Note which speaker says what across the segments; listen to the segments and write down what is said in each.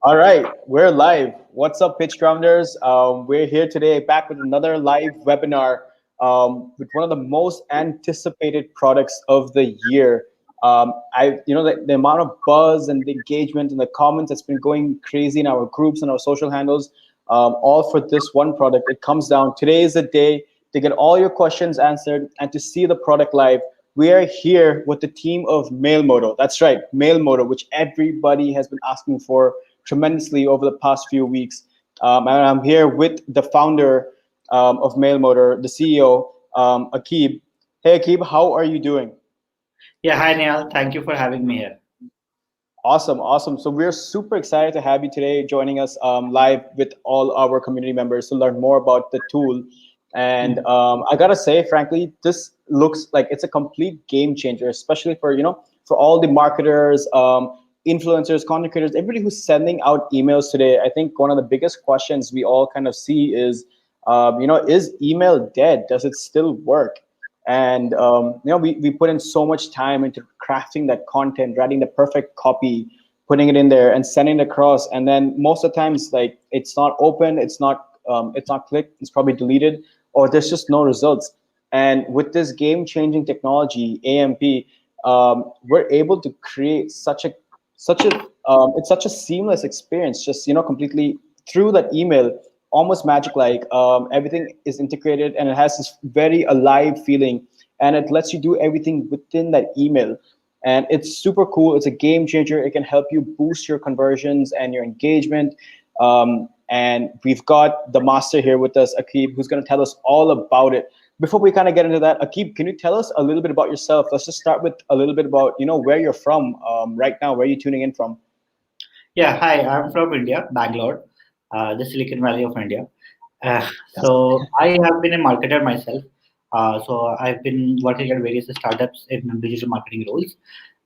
Speaker 1: All right, we're live. What's up, PitchGrounders? We're here today back with another live webinar with one of the most anticipated products of the year. The amount of buzz and the engagement and the comments that's been going crazy in our groups and our social handles, all for this one product. It comes down. Today is the day to get all your questions answered and to see the product live. We are here with the team of Mailmodo. That's right, Mailmodo, which everybody has been asking for tremendously over the past few weeks. And I'm here with the founder of Mailmodo, the CEO, Akib. Hey, Akib, how are you doing?
Speaker 2: Yeah, hi Neil. Thank you for having me here.
Speaker 1: Awesome, awesome. So we're super excited to have you today joining us live with all our community members to learn more about the tool. And I gotta say, frankly, this looks like it's a complete game changer, especially for for all the marketers, influencers, content creators, everybody who's sending out emails today. I think one of the biggest questions we all kind of see is, is email dead? Does it still work? And we put in so much time into crafting that content, writing the perfect copy, putting it in there and sending it across. And then most of the times, like, it's not open, it's not clicked, it's probably deleted, or there's just no results. And with this game-changing technology, AMP, we're able to create such a seamless experience, just completely through that email, almost magic like. Everything is integrated and it has this very alive feeling, and it lets you do everything within that email. And it's super cool. It's a game changer. It can help you boost your conversions and your engagement. And we've got the master here with us, Akib, who's going to tell us all about it. Before we kind of get into that, Akib, can you tell us a little bit about yourself? Let's just start with a little bit about where you're from right now. Where are you tuning in from?
Speaker 2: Yeah, hi. I'm from India, Bangalore, the Silicon Valley of India. So I have been a marketer myself. So I've been working at various startups in digital marketing roles,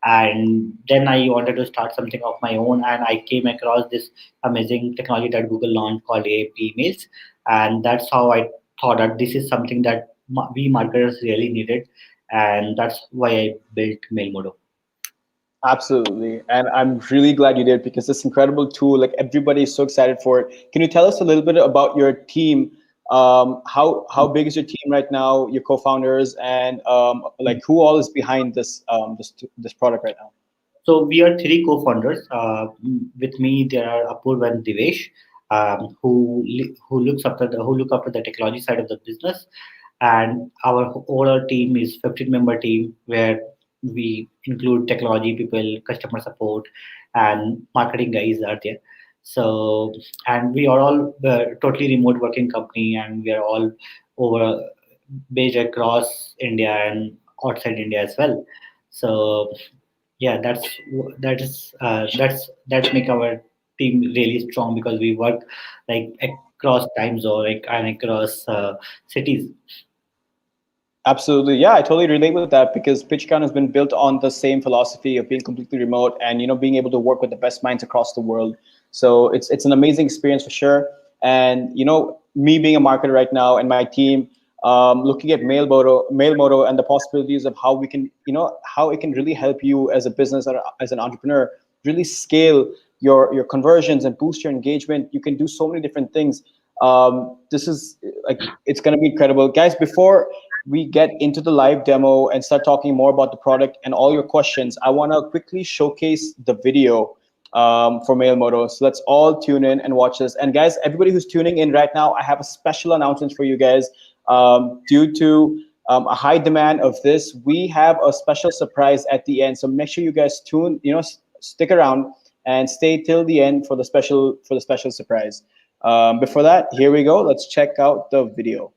Speaker 2: and then I wanted to start something of my own, and I came across this amazing technology that Google launched called AAP emails, and that's how I thought that this is something that we marketers really needed, and that's why I built Mailmodo.
Speaker 1: Absolutely. And I'm really glad you did, because this incredible tool, like, everybody is so excited for it. Can you tell us a little bit about your team? How big is your team right now, your co-founders, and like, who all is behind this product right now?
Speaker 2: So we are three co-founders. With me, there are Apurva and Divesh, who look after the technology side of the business, and our overall team is 15-member team where we include technology people, customer support, and marketing guys are there. So, and we are all totally remote working company, and we are all over based across India and outside India as well. So yeah, that's make our team really strong because we work like across time zone, like, and across cities.
Speaker 1: Absolutely. Yeah, I totally relate with that, because PitchCon has been built on the same philosophy of being completely remote and being able to work with the best minds across the world. So it's an amazing experience for sure. And me being a marketer right now and my team, looking at Mailmodo and the possibilities of how we can, how it can really help you as a business or as an entrepreneur, really scale your conversions and boost your engagement. You can do so many different things. This is like, it's going to be incredible, guys. Before we get into the live demo and start talking more about the product and all your questions, I want to quickly showcase the video for Mailmodo. So let's all tune in and watch this. And guys, everybody who's tuning in right now, I have a special announcement for you guys. Due to a high demand of this, we have a special surprise at the end. So make sure you guys stick around and stay till the end for the special surprise. Before that, here we go. Let's check out the video.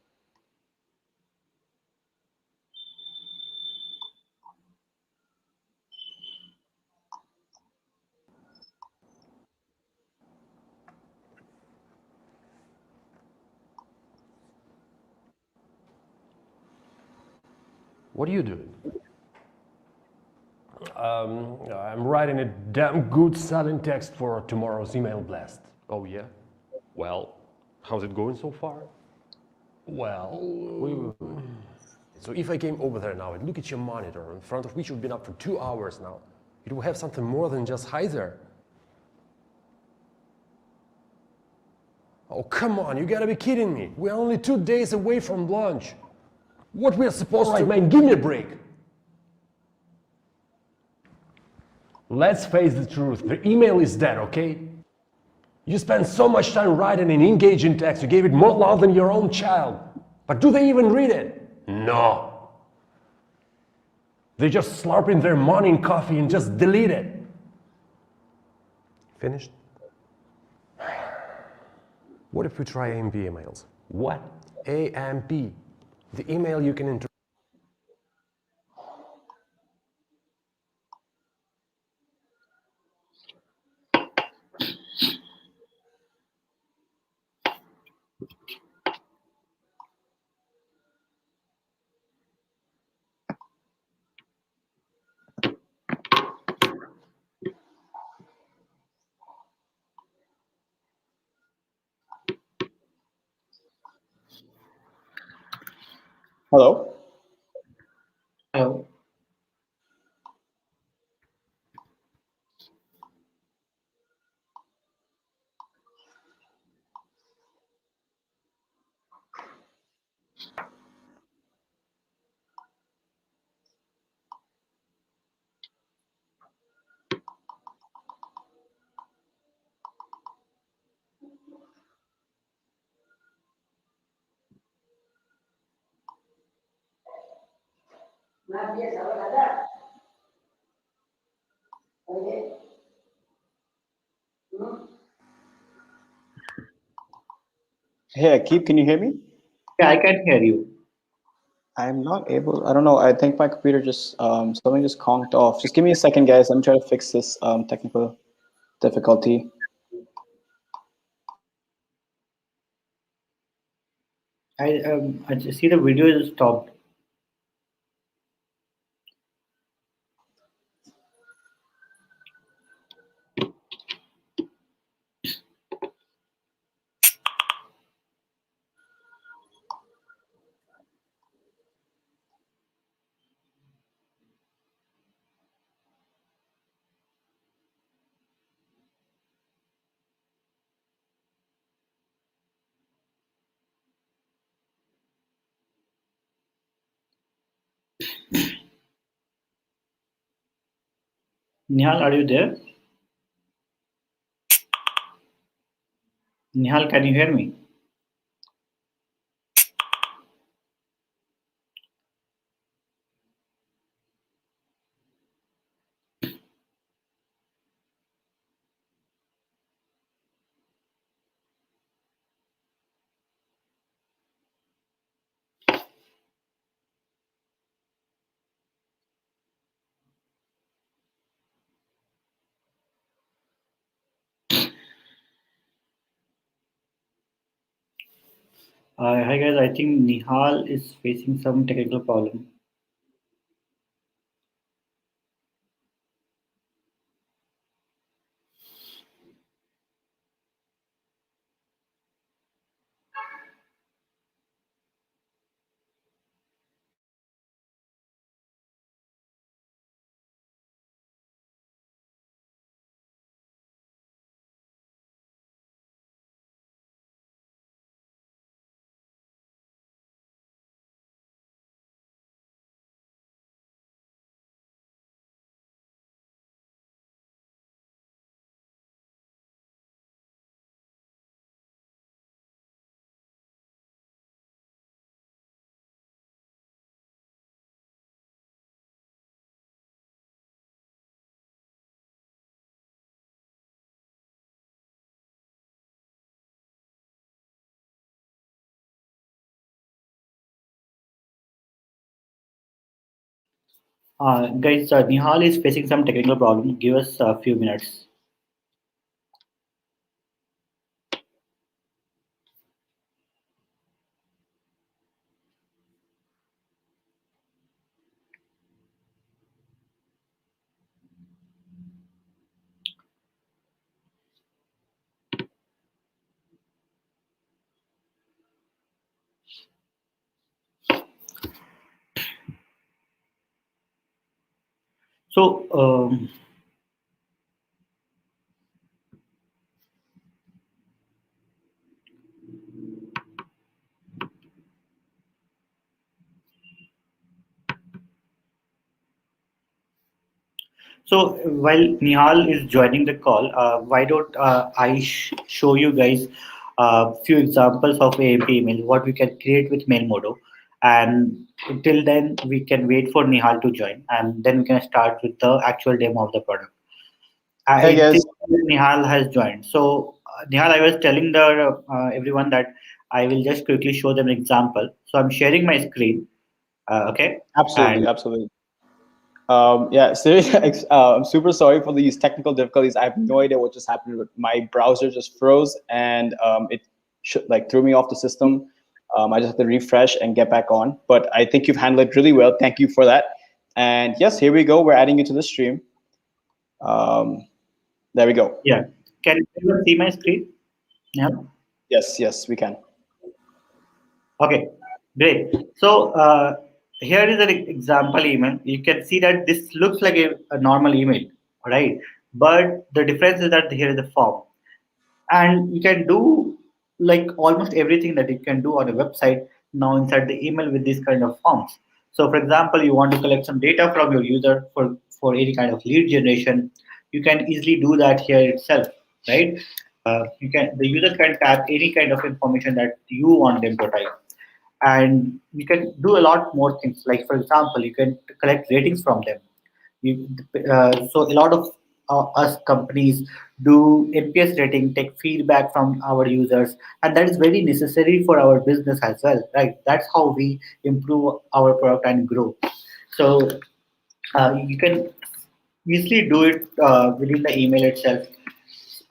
Speaker 3: What are you doing? I'm writing a damn good selling text for tomorrow's email blast. Oh yeah? Well, how's it going so far? Well, so if I came over there now and look at your monitor in front of which you've been up for 2 hours now, It will have something more than just hi there. Oh, come on, you gotta be kidding me. We're only 2 days away from launch. What we're supposed to... man, give me a break. Let's face the truth, the email is dead, okay? You spend so much time writing and engaging text, you gave it more love than your own child. But do they even read it? No. They just slurp in their morning coffee and just delete it. Finished? What if we try AMP emails? What? AMP. The email you can interact.
Speaker 1: Hello.
Speaker 2: Hello.
Speaker 1: Hey, Akib, can you hear me?
Speaker 2: Yeah, I can hear you.
Speaker 1: I'm not able. I don't know. I think my computer just something just conked off. Just give me a second, guys. I'm trying to fix this technical difficulty.
Speaker 2: I just see the video is stopped. Nihal, are you there? Nihal, can you hear me? Hi guys, I think Nihal is facing some technical problem. Guys, Nihal is facing some technical problem. Give us a few minutes. So, So while Nihal is joining the call, why don't I show you guys a few examples of AMP email, what we can create with Mailmodo, and until then we can wait for Nihal to join, and then we can start with the actual demo of the product.
Speaker 1: Hey
Speaker 2: I
Speaker 1: guys.
Speaker 2: think Nihal has joined. So Nihal, I was telling the everyone that I will just quickly show them an example. So I'm sharing my screen, okay,
Speaker 1: Absolutely,
Speaker 2: and
Speaker 1: absolutely. Yeah, seriously, I'm super sorry for these technical difficulties. I have no idea what just happened. But my browser just froze and it like threw me off the system. I just have to refresh and get back on. But I think you've handled it really well. Thank you for that. And yes, here we go. We're adding you to the stream. Um, there we go.
Speaker 2: yeah, can you see my screen? Yeah.
Speaker 1: Yes, yes, we can.
Speaker 2: Okay, great. So here is an example email. You can see that this looks like a normal email, right? But the difference is that here is the form, and you can do like almost everything that you can do on a website now inside the email with these kind of forms. So, for example, you want to collect some data from your user for any kind of lead generation, you can easily do that here itself, right? You can the user can type any kind of information that you want them to type, and you can do a lot more things. Like, for example, you can collect ratings from them. So a lot of us companies do NPS rating, take feedback from our users, and that is very necessary for our business as well, right? That's how we improve our product and grow. So you can easily do it within the email itself,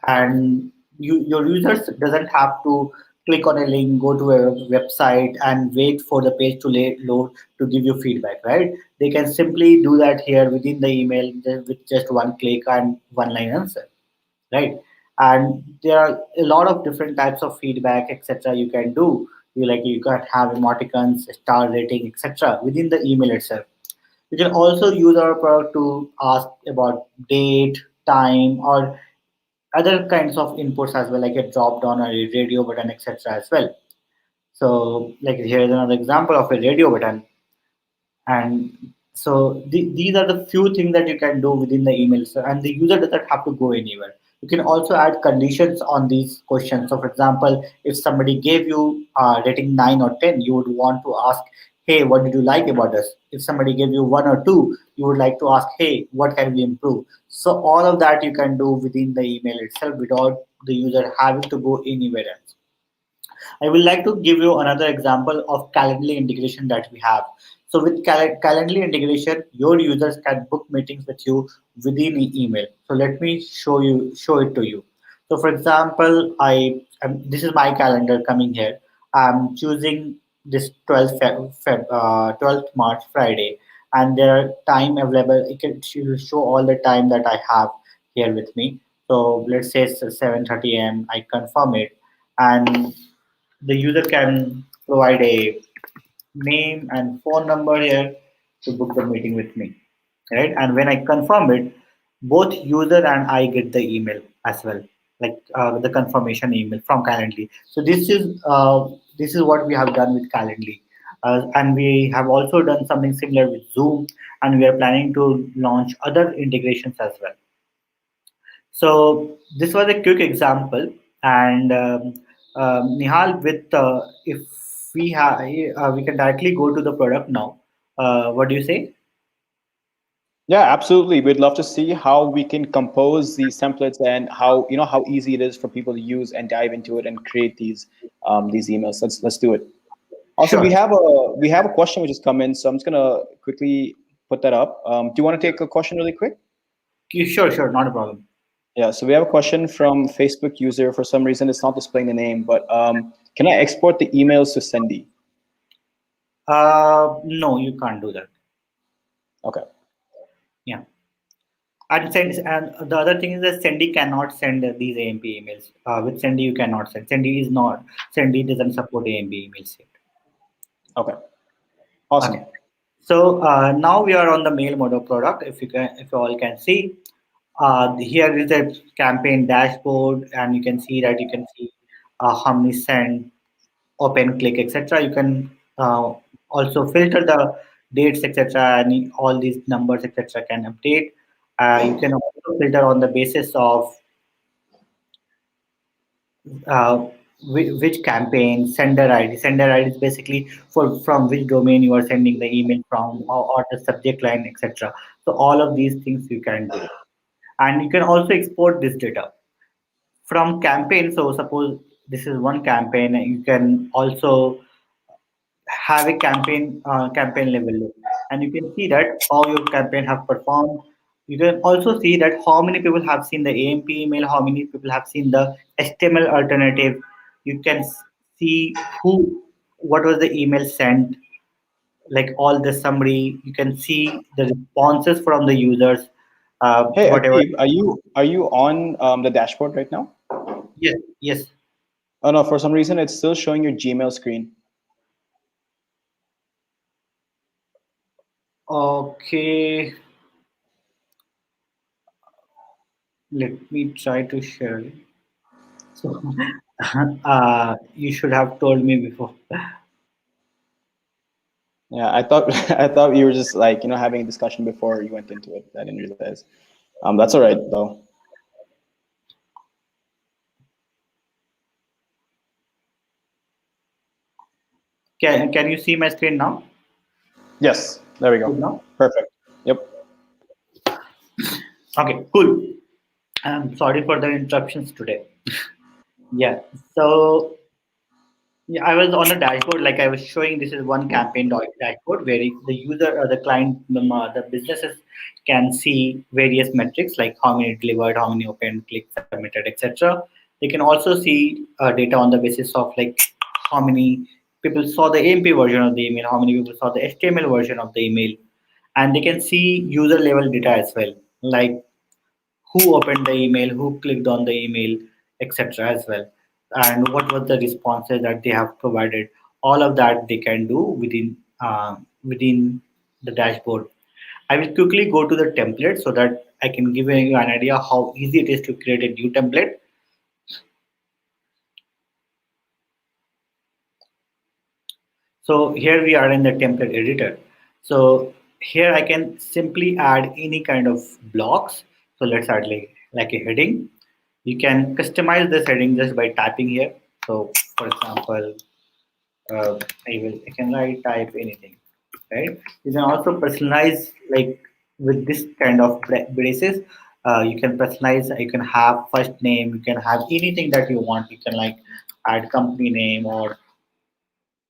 Speaker 2: and your users doesn't have to click on a link, go to a website and wait for the page to load to give you feedback, right? They can simply do that here within the email with just one click and one line answer, right? And there are a lot of different types of feedback, etc. You can do. You can have emoticons, star rating, etc. within the email itself. You can also use our product to ask about date, time, or other kinds of inputs as well, like a drop down or a radio button, etc. as well. So, like here is another example of a radio button, and so these are the few things that you can do within the email, so, and the user doesn't have to go anywhere. You can also add conditions on these questions. So, for example, if somebody gave you rating 9 or 10, you would want to ask, hey, what did you like about us? If somebody gave you 1 or 2, you would like to ask, hey, what can we improve? So all of that you can do within the email itself without the user having to go anywhere else. I would like to give you another example of Calendly integration that we have. So with Calendly integration, your users can book meetings with you within email. So let me show it to you. So for example, this is my calendar coming here. I'm choosing this 12th March Friday, and their time available. It will show all the time that I have here with me. So let's say it's 7:30 a.m. I confirm it, and the user can provide a name and phone number here to book the meeting with me, right? And when I confirm it, both user and I get the email as well, like the confirmation email from Calendly. So this is what we have done with Calendly, and we have also done something similar with Zoom, and we are planning to launch other integrations as well. So this was a quick example, and Nihal, with if we have, we can directly go to the product now. What do you say?
Speaker 1: Yeah, absolutely. We'd love to see how we can compose these templates and how how easy it is for people to use and dive into it and create these emails. Let's do it. Also,
Speaker 2: Sure.
Speaker 1: we have a question which has come in, so I'm just gonna quickly put that up. Do you want to take a question really quick?
Speaker 2: Sure, sure, not a problem.
Speaker 1: Yeah, so we have a question from Facebook user. For some reason, it's not displaying the name, but can I export the emails to Sendy?
Speaker 2: No, you can't do that.
Speaker 1: Okay.
Speaker 2: Yeah. And the other thing is that Sendy cannot send these AMP emails. With Sendy, you cannot send. Sendy doesn't support AMP emails yet.
Speaker 1: Okay. Awesome.
Speaker 2: Okay. So now we are on the Mailmodo product. If you all can see, here is the campaign dashboard, and you can see that you can see how many send, open, click, etc. You can also filter the dates, etc. And all these numbers, etc. can update. You can also filter on the basis of uh, which campaign, sender ID. Sender ID is basically for from which domain you are sending the email from, or the subject line, etc. So all of these things you can do, and you can also export this data from campaign. So suppose this is one campaign, you can also have a campaign level look, and you can see that how your campaign have performed. You can also see that how many people have seen the AMP email, how many people have seen the HTML alternative. You can see who, what was the email sent, like all the summary. You can see the responses from the users,
Speaker 1: Hey,
Speaker 2: whatever.
Speaker 1: Akib, are you on the dashboard right now?
Speaker 2: Yes, yes.
Speaker 1: Oh no, for some reason it's still showing your Gmail screen.
Speaker 2: Okay, let me try to share it. So, you should have told me before.
Speaker 1: Yeah, I thought I thought you were just like having a discussion before you went into it. I didn't realize. That's all right though.
Speaker 2: Can you see my screen now?
Speaker 1: Yes, there we
Speaker 2: Good
Speaker 1: go.
Speaker 2: now?
Speaker 1: Perfect. Yep.
Speaker 2: Okay, cool. I'm sorry for the interruptions today. Yeah. So yeah, I was on a dashboard, like I was showing. This is one campaign dashboard where the user or the client, the businesses can see various metrics like how many delivered, how many opened, click, submitted, etc. They can also see data on the basis of like how many people saw the AMP version of the email, how many people saw the HTML version of the email, and they can see user level data as well, like who opened the email, who clicked on the email, etc. as well, and what was the responses that they have provided. All of that they can do within the dashboard. I will quickly go to the template so that I can give you an idea how easy it is to create a new template. So here we are in the template editor. So here I can simply add any kind of blocks. So let's add like a heading. You can customize this heading just by typing here. So for example, I can write type anything, right? You can also personalize like with this kind of braces. You can personalize. You can have first name. You can have anything that you want. You can like add company name or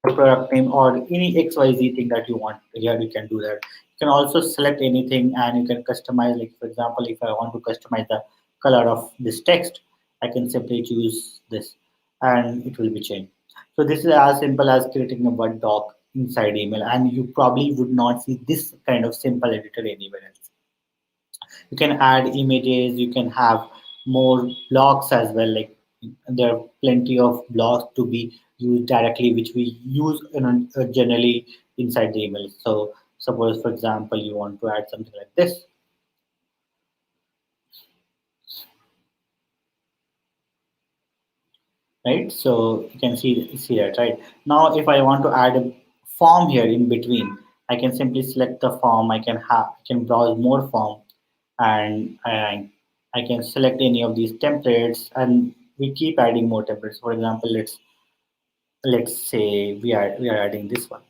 Speaker 2: product name or any XYZ thing that you want. Here you can do that. You can also select anything and you can customize. Like for example, if I want to customize the color of this text, I can simply choose this and it will be changed. So this is as simple as creating a Word doc inside email, and you probably would not see this kind of simple editor anywhere else. You can add images, you can have more blocks as well, like there are plenty of blocks to be used directly which we use generally inside the email. So suppose for example you want to add something like this, right? So you can see that, right? Now if I want to add a form here in between, I can simply select the form. I can browse more form, and I can select any of these templates, and we keep adding more templates. For example, let's say we are adding this one,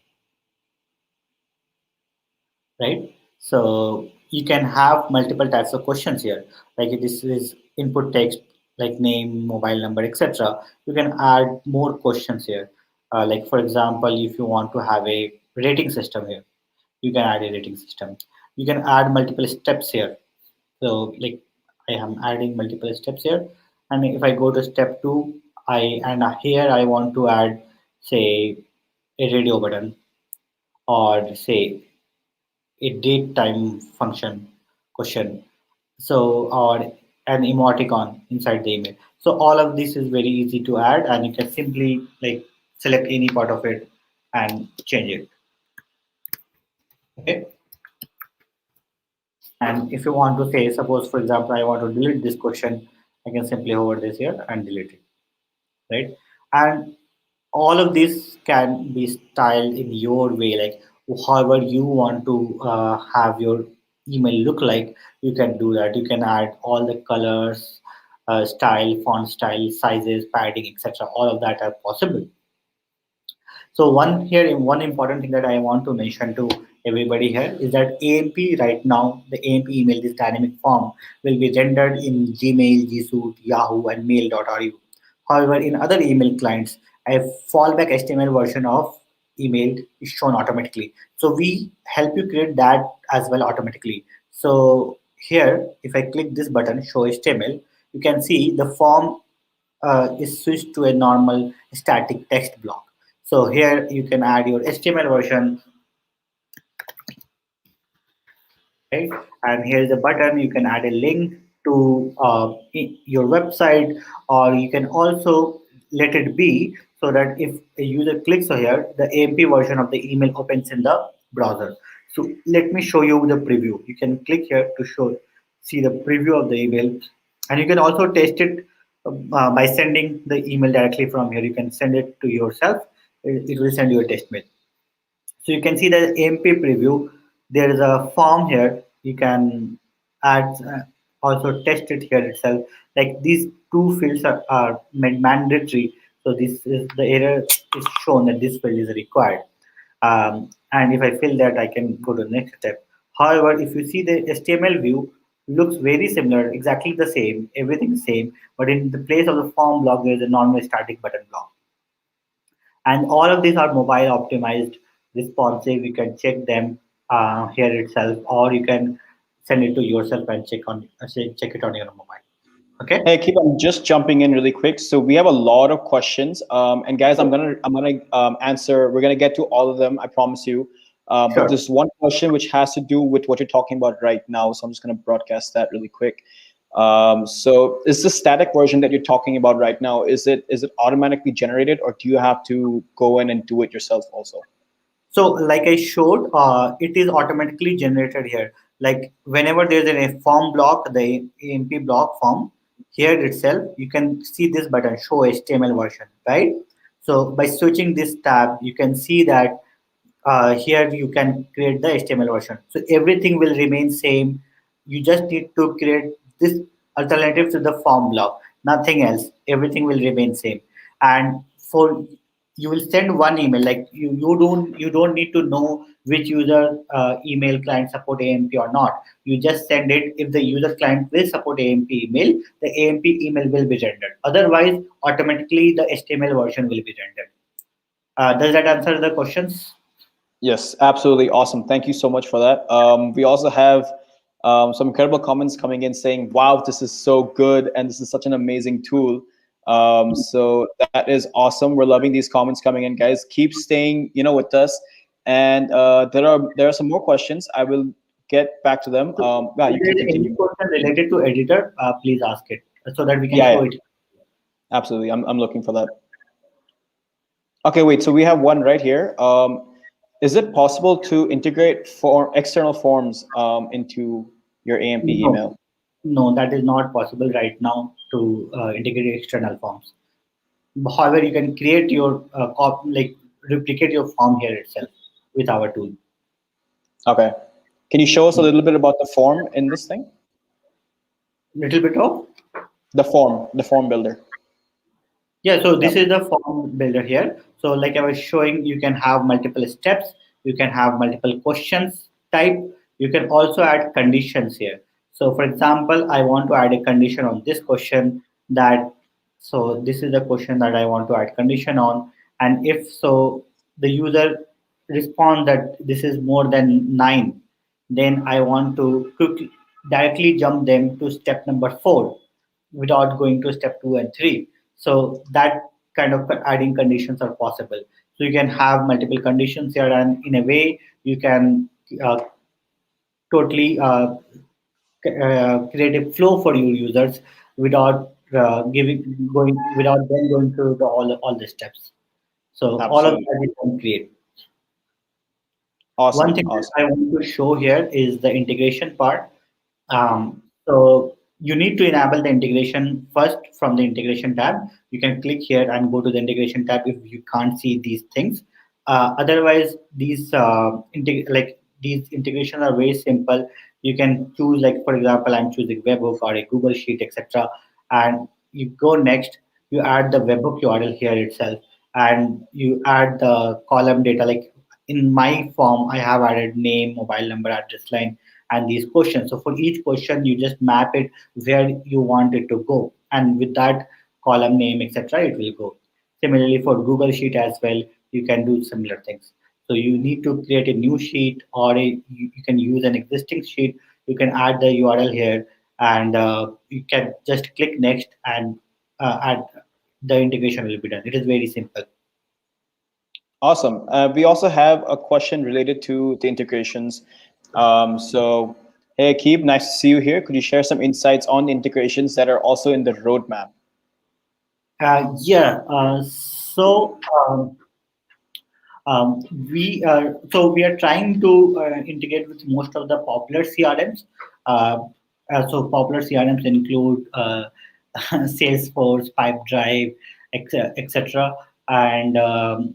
Speaker 2: right? So you can have multiple types of questions here. Like this is input text, like name, mobile number, etc. You can add more questions here. Like for example, if you want to have a rating system here, you can add a rating system. You can add multiple steps here. So like I am adding multiple steps here, and if I go to step two, here I want to add say a radio button, or say a date time function question, so or an emoticon inside the email. So all of this is very easy to add, and you can simply like select any part of it and change it. Okay. And if you want to say, suppose for example I want to delete this question, I can simply hover this here and delete it, right? And all of this can be styled in your way, like however you want to have your email look like, you can do that. You can add all the colors, style, font style, sizes, padding, etc. All of that are possible. So one important thing that I want to mention to everybody here is that AMP right now, the AMP email, this dynamic form, will be rendered in Gmail, G Suite, Yahoo, and Mail.ru. However, in other email clients, a fallback HTML version of email is shown automatically. So we help you create that as well automatically. So here, if I click this button, show HTML, you can see the form is switched to a normal static text block. So here you can add your HTML version, right? And here's a button. You can add a link to your website, or you can also let it be so that if a user clicks here, the AMP version of the email opens in the browser. So let me show you the preview. You can click here to see the preview of the email, and you can also test it by sending the email directly from here. You can send it to yourself. It will send you a test mail. So you can see the AMP preview. There is a form here. You can add, also test it here itself. Like these two fields are mandatory. So this is the error is shown that this field is required. And if I fill that, I can go to the next step. However, if you see the HTML view, looks very similar, exactly the same, everything same, but in the place of the form block, there is a normal static button block. And all of these are mobile optimized, responsive. You can check them here itself, or you can send it to yourself and check it on your mobile. Okay.
Speaker 1: Hey, Keith, I'm just jumping in really quick. So we have a lot of questions, and guys, I'm gonna answer. We're gonna get to all of them, I promise you. But
Speaker 2: Sure.
Speaker 1: there's one question which has to do with what you're talking about right now. So I'm just gonna broadcast that really quick. So is the static version that you're talking about right now? Is it automatically generated, or do you have to go in and do it yourself also?
Speaker 2: So like I showed, it is automatically generated here. Like whenever there's a form block, the AMP block form, here itself, you can see this button, show HTML version, right? So by switching this tab, you can see that here you can create the HTML version. So everything will remain same. You just need to create this alternative to the form block, nothing else. Everything will remain same. And for you will send one email, like you don't need to know which user email client support AMP or not. You just send it. If the user client will support AMP email, the AMP email will be rendered. Otherwise, automatically the HTML version will be rendered. Does that answer the questions?
Speaker 1: Yes, absolutely awesome. Thank you so much for that. We also have some incredible comments coming in saying, "Wow, this is so good, and this is such an amazing tool." So that is awesome. We're loving these comments coming in, guys. Keep staying, with us. And there are some more questions. I will get back to them.
Speaker 2: So
Speaker 1: Yeah,
Speaker 2: if
Speaker 1: you
Speaker 2: there
Speaker 1: can
Speaker 2: is any
Speaker 1: continue.
Speaker 2: question related to editor, please ask it so that we can
Speaker 1: Yeah,
Speaker 2: show
Speaker 1: yeah,
Speaker 2: it.
Speaker 1: absolutely. I'm looking for that. Okay, wait. So we have one right here. Is it possible to integrate for external forms into your AMP
Speaker 2: No,
Speaker 1: email?
Speaker 2: no, that is not possible right now to integrate external forms. However, you can create your like replicate your form here itself with our tool.
Speaker 1: Okay. Can you show us a little bit about the form in this thing?
Speaker 2: Little bit of.
Speaker 1: The form builder.
Speaker 2: Yeah, so this
Speaker 1: Yep.
Speaker 2: is the form builder here. So like I was showing, you can have multiple steps, you can have multiple questions type, you can also add conditions here. So for example, I want to add a condition on this question that, so this is the question that I want to add condition on. And if so, the user responds that this is more than 9, then I want to directly jump them to step number 4 without going to step 2 and 3. So that kind of adding conditions are possible. So you can have multiple conditions here, and in a way you can uh, totally create a flow for your users without giving going without them going through all the steps. So all of
Speaker 1: Absolutely.
Speaker 2: that you can create. One
Speaker 1: Awesome.
Speaker 2: thing that
Speaker 1: Awesome.
Speaker 2: I want to show here is the integration part. So you need to enable the integration first from the integration tab. You can click here and go to the integration tab if you can't see these things. Otherwise, these integrations are very simple. You can choose, like for example, I'm choosing webhook or a Google Sheet, etc. And you go next, you add the webhook URL here itself, and you add the column data. Like in my form, I have added name, mobile number, address line, and these questions. So for each question, you just map it where you want it to go, and with that column name, etc., it will go. Similarly, for Google Sheet as well, you can do similar things. So you need to create a new sheet, or you can use an existing sheet. You can add the URL here, and you can just click next, and add the integration will be done. It is very simple.
Speaker 1: Awesome. We also have a question related to the integrations. So, hey, Keeb, nice to see you here. Could you share some insights on the integrations that are also in the roadmap?
Speaker 2: Yeah. So we are trying to integrate with most of the popular CRMs. Uh, so popular CRMs include Salesforce, Pipedrive, etc. And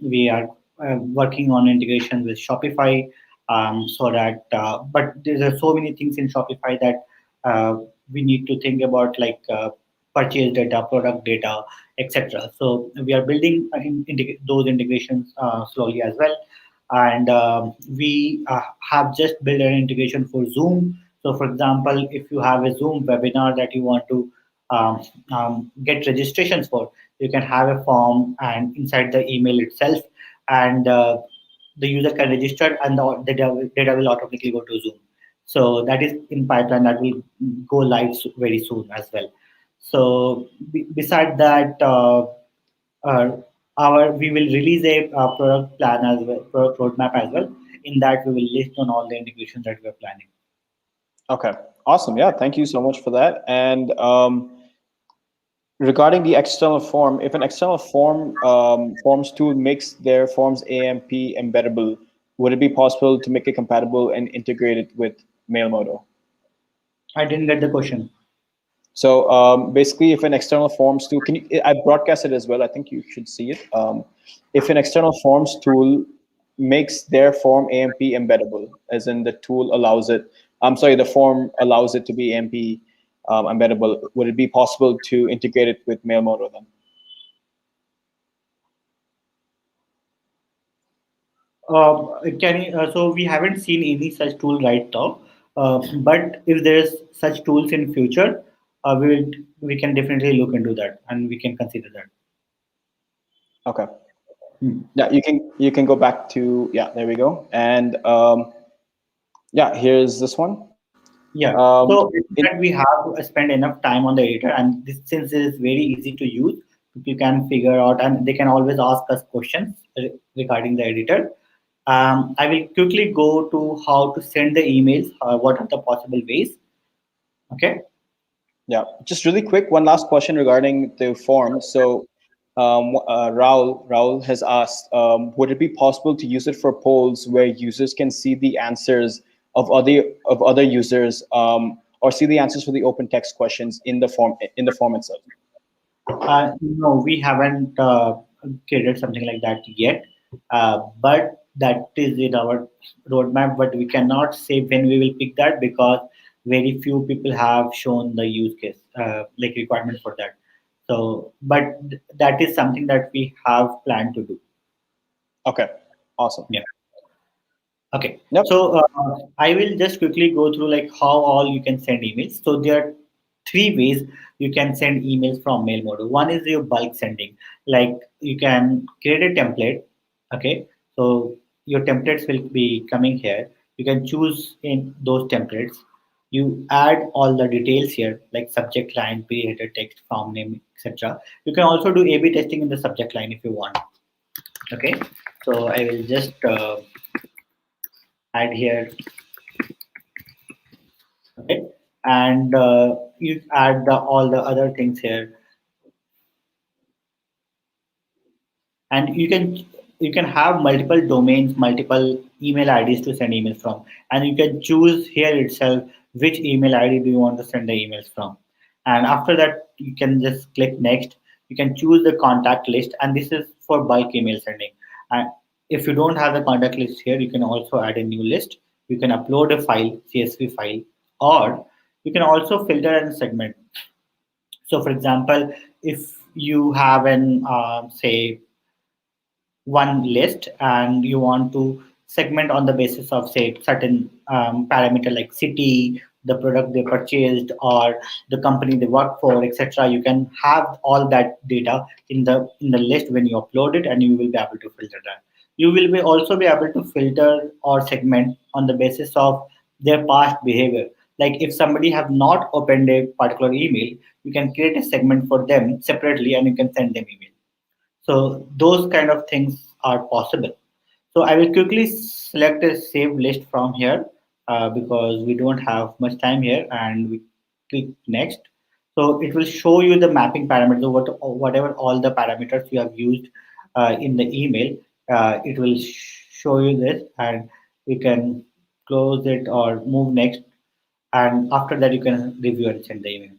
Speaker 2: we are working on integration with Shopify, so that. But there are so many things in Shopify that uh, we need to think about, like purchase data, product data, etc. So we are building those integrations slowly as well. And we have just built an integration for Zoom. So for example, if you have a Zoom webinar that you want to um, get registrations for, you can have a form, and inside the email itself, and the user can register, and the data will automatically go to Zoom. So that is in pipeline, that will go live very soon as well. So beside that, uh, our we will release a product plan as well, product roadmap as well. In that, we will list on all the integrations that we are planning.
Speaker 1: Okay, awesome. Yeah, thank you so much for that. And regarding the external form, if an external forms tool makes their forms AMP embeddable, would it be possible to make it compatible and integrate it with Mailmodo?
Speaker 2: I didn't get the question.
Speaker 1: So basically, if an external forms tool, can you? I broadcast it as well. I think you should see it. If an external forms tool makes their form AMP embeddable, as in the tool allows it. I'm sorry, the form allows it to be AMP embeddable. Would it be possible to integrate it with Mailmodo then?
Speaker 2: So we haven't seen any such tool right now, but if there's such tools in future, we can definitely look into that, and we can consider that.
Speaker 1: Okay.
Speaker 2: Hmm.
Speaker 1: Yeah, you can go back to, yeah, there we go. And yeah, here's this one.
Speaker 2: Yeah. So in fact, we have to spend enough time on the editor, and this, since it is very easy to use, people can figure out, and they can always ask us questions regarding the editor. I will quickly go to how to send the emails. What are the possible ways? Okay.
Speaker 1: Yeah, just really quick, one last question regarding the form. So, Raul has asked, would it be possible to use it for polls where users can see the answers of other users, or see the answers for the open text questions in the form itself?
Speaker 2: No, we haven't created something like that yet, but that is in our roadmap. But we cannot say when we will pick that, because very few people have shown the use case, like requirement for that. So, but that is something that we have planned to do.
Speaker 1: Okay, awesome.
Speaker 2: Yeah. Okay,
Speaker 1: Yep.
Speaker 2: so I will just quickly go through like how all you can send emails. So there are three ways you can send emails from Mailmodo. One is your bulk sending, like you can create a template. Okay, so your templates will be coming here. You can choose in those templates. You add all the details here, like subject line, period header, text, form name, etc. You can also do A/B testing in the subject line if you want. Okay, so I will just add here. Okay, and you add all the other things here, and you can have multiple domains, multiple email IDs to send emails from, and you can choose here itself which email ID do you want to send the emails from. And after that, you can just click next. You can choose the contact list, and this is for bulk email sending. And if you don't have the contact list here, you can also add a new list. You can upload a file, CSV file, Or you can also filter and segment. So, for example, if you have an say one list and you want to segment on the basis of say certain parameter like city, the product they purchased, or the company they work for, etc., you can have all that data in the list when you upload it, and you will be able to filter that. You will be also be able to filter or segment on the basis of their past behavior. Like if somebody have not opened a particular email, you can create a segment for them separately and you can send them email. So those kind of things are possible. So I will quickly select a saved list from here because we don't have much time here, and we click next. So it will show you the mapping parameters, whatever all the parameters you have used in the email. It will show you this, and we can close it or move next. And after that, you can review and send the email.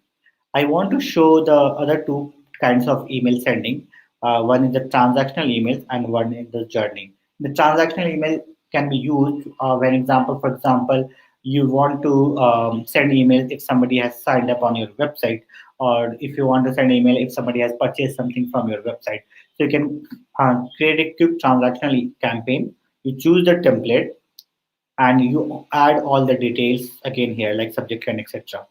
Speaker 2: I want to show the other two kinds of email sending. One is the transactional emails and one is the journey. The transactional email can be used when example, for example, you want to send emails if somebody has signed up on your website, or if you want to send email if somebody has purchased something from your website. So you can create a quick transactional campaign. You choose the template and you add all the details again here like subject line, etc.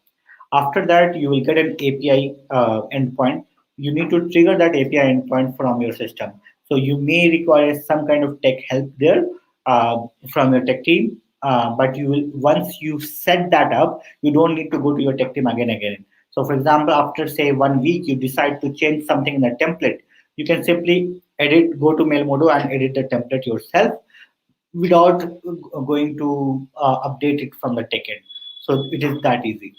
Speaker 2: After that, you will get an API endpoint. You need to trigger that API endpoint from your system. So you may require some kind of tech help there from your tech team. But you will once you set that up, you don't need to go to your tech team again. So for example, after say 1 week, you decide to change something in the template. You can simply go to Mailmodo and edit the template yourself without going to update it from the tech end. So it is that easy.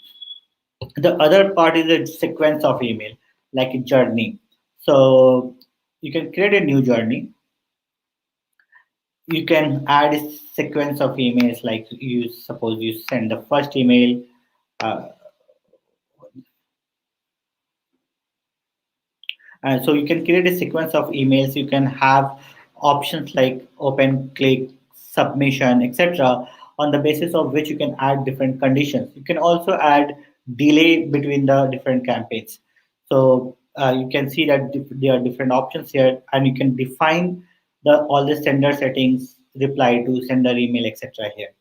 Speaker 2: The other part is a sequence of email, like a journey. So you can create a new journey. You can add a sequence of emails, like you suppose you send the first email. Uh, And so you can create a sequence of emails. You can have options like open, click, submission, etc., on the basis of which you can add different conditions. You can also add delay between the different campaigns. So you can see that there are different options here, and you can define the all the sender settings, reply to sender email, etc. here.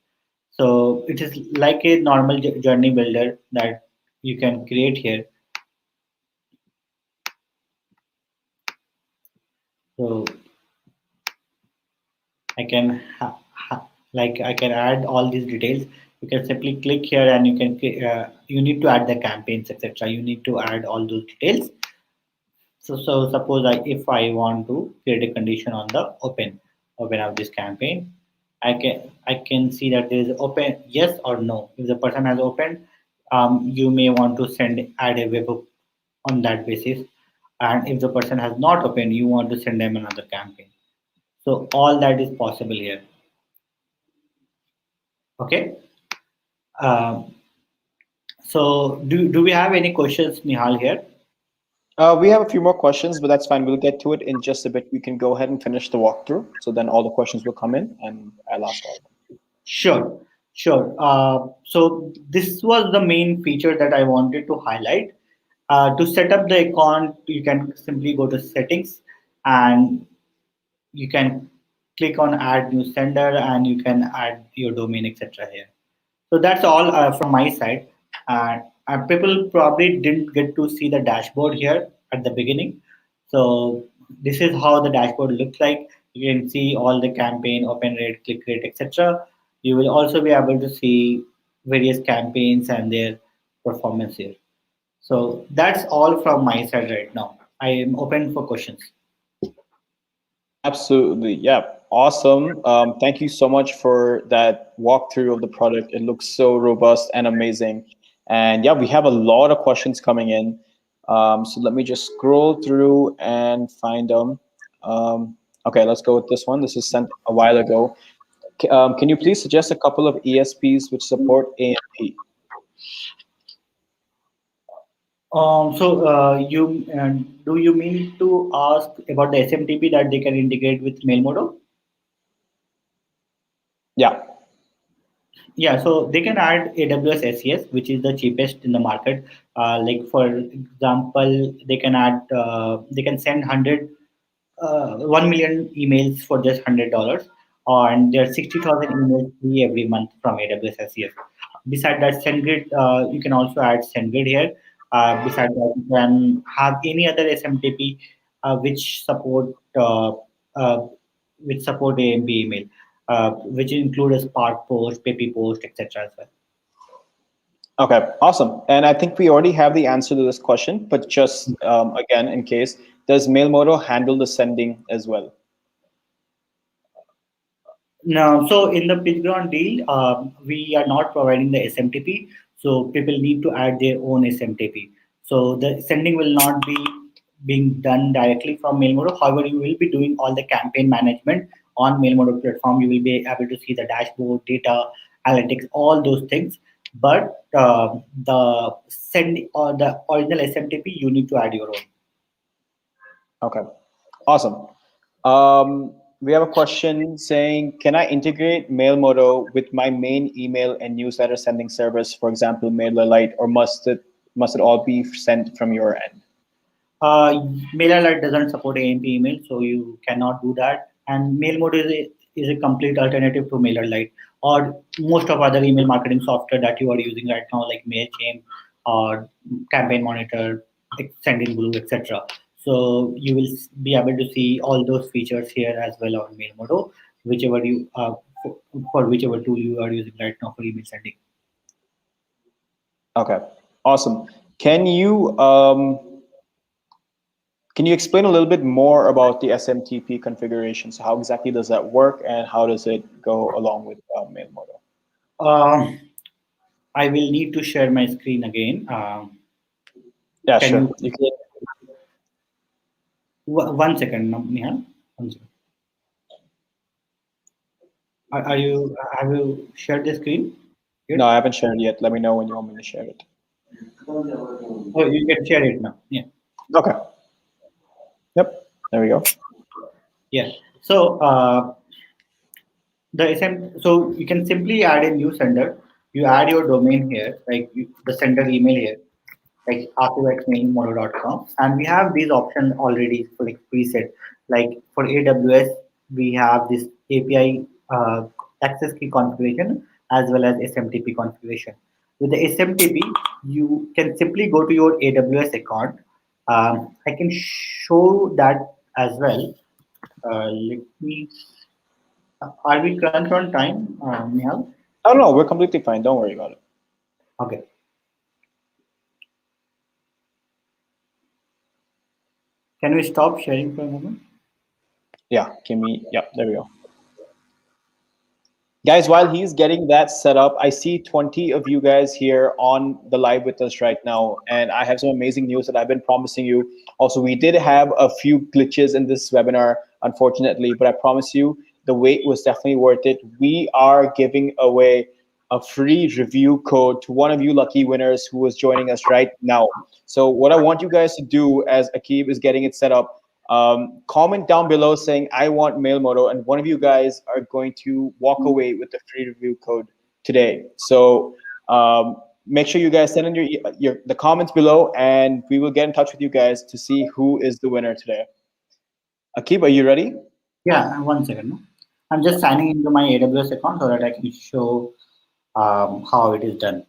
Speaker 2: So it is like a normal journey builder that you can create here. So I can like I can add all these details. You can simply click here and you can you need to add the campaigns, etc. You need to add all those details. So suppose if I want to create a condition on the open of this campaign, I can see that there is open yes or no. If the person has opened, you may want to add a webhook on that basis, and if the person has not opened, you want to send them another campaign. So all that is possible here. Okay. Um, so do we have any questions, Nihal, here?
Speaker 1: We have a few more questions, but that's fine. We'll get to it in just a bit. We can go ahead and finish the walkthrough. So then all the questions will come in and I'll ask all of them.
Speaker 2: Sure, sure. So this was the main feature that I wanted to highlight. To set up the account, you can simply go to settings and you can click on add new sender and you can add your domain, etc. here. So that's all from my side. People probably didn't get to see the dashboard here at the beginning. So this is how the dashboard looks like. You can see all the campaign, open rate, click rate, etc. You will also be able to see various campaigns and their performance here. So that's all from my side right now. I am open for questions.
Speaker 1: Absolutely. Yeah. Awesome. Thank you so much for that walkthrough of the product. It looks so robust and amazing. And yeah, we have a lot of questions coming in. So let me just scroll through and find them. Okay, let's go with this one. This was sent a while ago. Can you please suggest a couple of ESPs which support AMP?
Speaker 2: You do you mean to ask about the SMTP that they can integrate with Mailmodo?
Speaker 1: Yeah.
Speaker 2: Yeah, so they can add AWS SES, which is the cheapest in the market. Like for example, they can send 1 million emails for just $100, and there are 60,000 emails free every month from AWS SES. Beside that, SendGrid, you can also add SendGrid here. Beside that, you can have any other SMTP which uh, support AMP email, which include a Spark post, Peppy post, etc. as well.
Speaker 1: Okay, awesome. And I think we already have the answer to this question, but just again, in case, does Mailmodo handle the sending as well?
Speaker 2: No, so in the PitchGround deal, we are not providing the SMTP, so people need to add their own SMTP. So the sending will not be being done directly from Mailmodo. However, you will be doing all the campaign management on Mailmodo platform. You will be able to see the dashboard, data, analytics, all those things. But the send or the original SMTP, you need to add your own.
Speaker 1: Okay, awesome. We have a question saying, can I integrate Mailmodo with my main email and newsletter sending service, for example, MailerLite, or must it all be sent from your end?
Speaker 2: MailerLite doesn't support AMP email, so you cannot do that. And Mailmodo is a complete alternative to MailerLite or most of other email marketing software that you are using right now, like Mailchimp or Campaign Monitor, Sendinblue, etc. So you will be able to see all those features here as well on Mailmodo, whichever you for whichever tool you are using right now for email sending.
Speaker 1: Okay, awesome. Can you explain a little bit more about the SMTP configuration? So how exactly does that work, and how does it go along with Mailmodo?
Speaker 2: Um, I will need to share my screen again.
Speaker 1: Yeah,
Speaker 2: Can
Speaker 1: sure.
Speaker 2: you
Speaker 1: You can.
Speaker 2: 1 second, Nihal? 1 second. Are you have you shared the screen?
Speaker 1: No,
Speaker 2: Good.
Speaker 1: I haven't shared yet. Let me know when you want me to share it.
Speaker 2: Oh, you can share it now. Yeah.
Speaker 1: Okay. Yep. There we go.
Speaker 2: Yeah. So so you can simply add a new sender. You add your domain here, like the sender email here, like rqxmailmodo.com, and we have these options already like preset. Like for AWS, we have this API access key configuration as well as SMTP configuration. With the SMTP, you can simply go to your AWS account. I can show that as well. Let me. Are we current on time, Nihal?
Speaker 1: Oh no, we're completely fine. Don't worry about it.
Speaker 2: Okay. Can we stop sharing for a moment?
Speaker 1: Yeah, give me. Yeah, there we go. Guys, while he's getting that set up, I see 20 of you guys here on the live with us right now, and I have some amazing news that I've been promising you. Also, we did have a few glitches in this webinar, unfortunately, but I promise you the wait was definitely worth it. We are giving away a free review code to one of you lucky winners who is joining us right now. So what I want you guys to do as Akib is getting it set up, comment down below saying I want Mailmodo, and one of you guys are going to walk away with the free review code today. So make sure you guys send in the comments below, and we will get in touch with you guys to see who is the winner today. Akib, are you ready?
Speaker 2: Yeah, 1 second. No? I'm just signing into my AWS account so that I can show how it is done.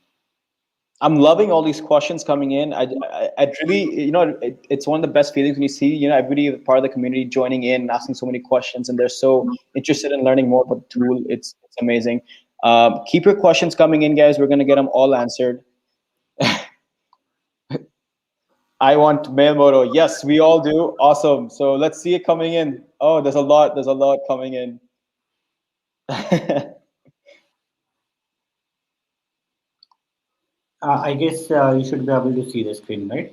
Speaker 1: I'm loving all these questions coming in. I really, it's one of the best feelings when you see, everybody part of the community joining in and asking so many questions, and they're so interested in learning more about the tool. It's amazing. Keep your questions coming in, guys. We're gonna get them all answered. I want Mailmodo. Yes, we all do. Awesome. So let's see it coming in. Oh, there's a lot. There's a lot coming in.
Speaker 2: I guess you should be able to see the screen, right?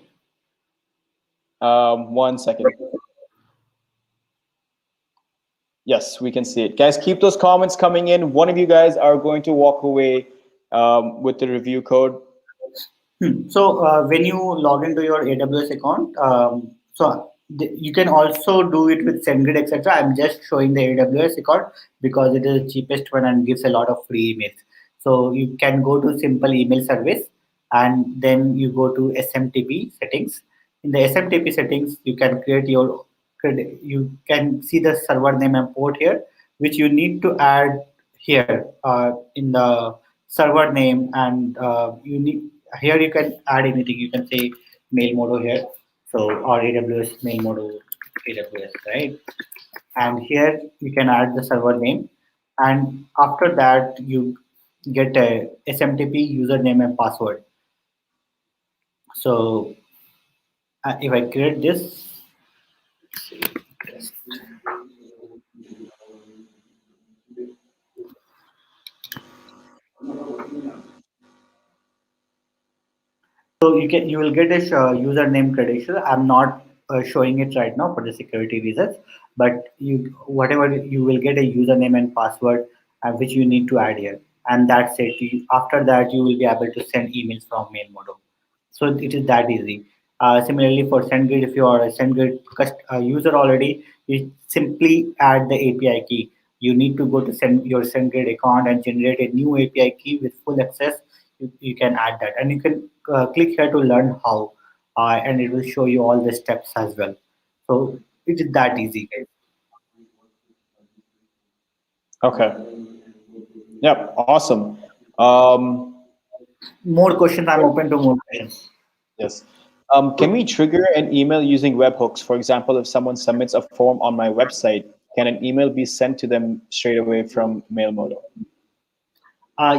Speaker 1: 1 second. Yes, we can see it. Guys, keep those comments coming in. One of you guys are going to walk away with the review code.
Speaker 2: So when you log into your AWS account, you can also do it with SendGrid, etc. I'm just showing the AWS account because it is the cheapest one and gives a lot of free emails. So you can go to simple email service, and then you go to SMTP settings. In the SMTP settings, you can create your you can see the server name and port here, which you need to add here in the server name, and you need here you can add anything. You can say Mailmodo here, so or AWS Mailmodo AWS, right? And here you can add the server name, and after that you get a SMTP username and password. So if I create this, so you will get a username credential. I'm not showing it right now for the security reasons, but you whatever you will get a username and password which you need to add here, and that's it. After that, you will be able to send emails from Mailmodo. So it is that easy. Similarly, for SendGrid, if you are a SendGrid user already, you simply add the API key. You need to go to your SendGrid account and generate a new API key with full access. You can add that, and you can click here to learn how, and it will show you all the steps as well. So it is that easy, guys.
Speaker 1: Okay. Yep. Awesome. Um,
Speaker 2: More questions? I'm open to more questions.
Speaker 1: yes. Can we trigger an email using webhooks? For example, if someone submits a form on my website, can an email be sent to them straight away from Mailmodo?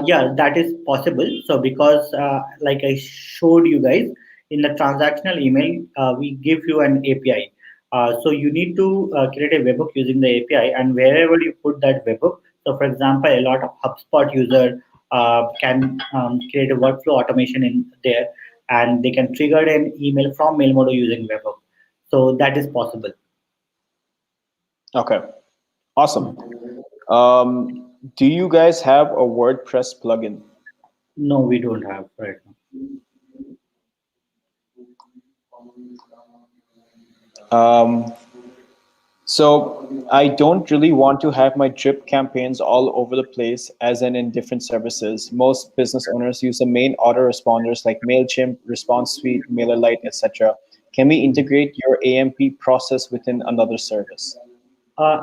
Speaker 2: Yeah, that is possible. So because like I showed you guys in the transactional email, we give you an API. So you need to create a webhook using the API, and wherever you put that webhook. So for example, a lot of HubSpot user can create a workflow automation in there, and they can trigger an email from Mailmodo using webhook. So that is possible.
Speaker 1: Okay. Awesome. Do you guys have a WordPress plugin?
Speaker 2: No, we don't have right now.
Speaker 1: Um, so I don't really want to have my drip campaigns all over the place, as in different services. Most business owners use the main autoresponders like MailChimp, Response Suite, MailerLite, etc. Can we integrate your AMP process within another service?